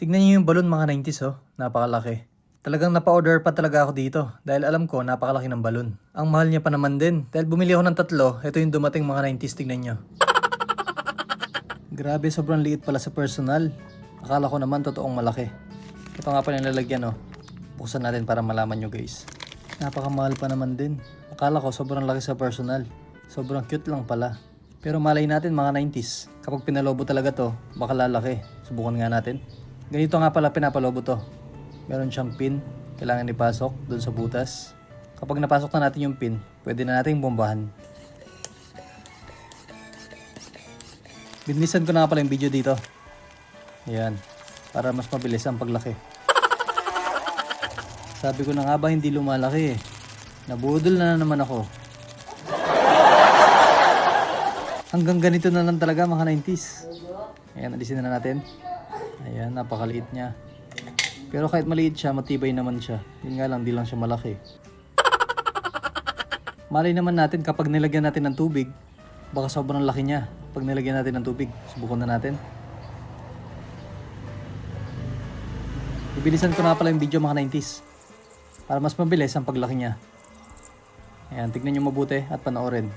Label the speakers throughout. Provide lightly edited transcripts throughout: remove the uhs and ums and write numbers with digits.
Speaker 1: Tignan niyo yung balon mga 90s oh, napakalaki. Talagang napa-order pa talaga ako dito dahil alam ko napakalaki ng balon. Ang mahal niya pa naman din. Dahil bumili ako ng 3, ito yung dumating mga 90s, tignan niyo. Grabe, sobrang liit pala sa personal. Akala ko naman totoong malaki. Ito nga pala yung lalagyan oh. Buksan natin para malaman nyo guys. Napakamahal pa naman din. Akala ko sobrang laki sa personal. Sobrang cute lang pala. Pero malay natin mga 90s. Kapag pinalobo talaga to, baka lalaki. Subukan nga natin. Ganito nga pala pinapalobo to. Meron siyang pin. Kailangan ipasok doon sa butas. Kapag napasok na natin yung pin, pwede na nating bombahan. Binilisan ko na nga pala yung video dito. Ayan. Para mas mabilis ang paglaki. Sabi ko na nga ba hindi lumalaki eh. Nabudol na naman ako. Hanggang ganito na lang talaga mga 90s. Ayan, alisin na natin. Ayan, napakaliit niya. Pero kahit maliit siya, matibay naman siya. Yun nga lang, di lang siya malaki. Malay naman natin kapag nilagyan natin ng tubig, baka sobrang laki niya. Pag nilagyan natin ng tubig, subukan na natin. Ibilisan ko na pala yung video mga 90s. Para mas mabilis ang paglaki niya. Ayan, tignan nyo mabuti at panoorin.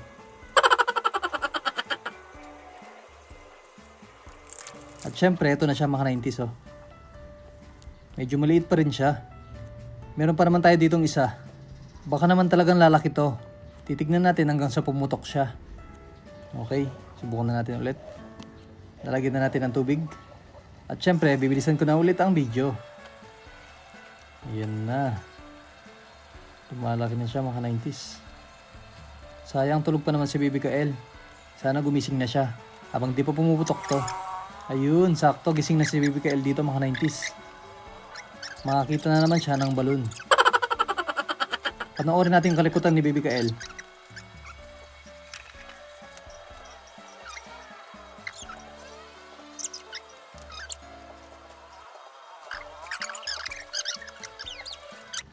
Speaker 1: At syempre, ito na siya mga 90s oh. Medyo maliit pa rin siya. Meron pa naman tayo ditong isa. Baka naman talagang lalaki to. Titignan natin hanggang sa pumutok siya. Okay, subukan na natin ulit. Lalagyan na natin ng tubig. At syempre, bibilisan ko na ulit ang video. Ayan na. Lumalaki na siya mga 90s. Sayang tulog pa naman si Baby Kael. Sana gumising na siya. Habang di pa pumuputok to. Ayun, sakto gising na si Baby Kael dito mga 90s. Makakita na naman siya ng balon. Panoorin natin yung kalikutan ni Baby Kael.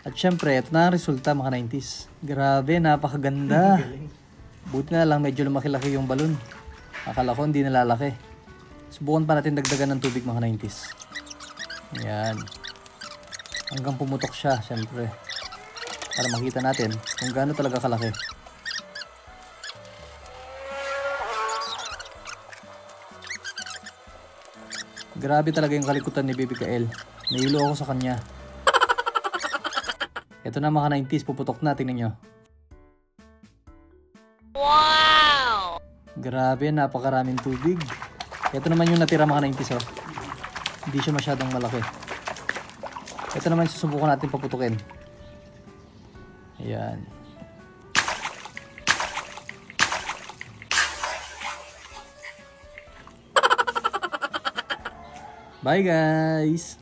Speaker 1: At syempre, ito na ang resulta mga 90s. Grabe, napakaganda. Buti na lang medyo lumaki-laki yung balon. Akala ko hindi nalalaki. Subukan pa natin dagdagan ng tubig mga 90s. Ayan. Hanggang pumutok siya, syempre. Para makita natin kung gaano talaga kalaki. Grabe talaga yung kalikutan ni Baby Kael. Nahilo ako sa kanya. Ito na mga 90s, puputok na, tingnan nyo. Wow! Grabe, napakaraming tubig. Ito naman yung natira mga 90s oh. Hindi siya masyadong malaki. Ito naman susubukan natin paputukin. Ayan. Bye guys!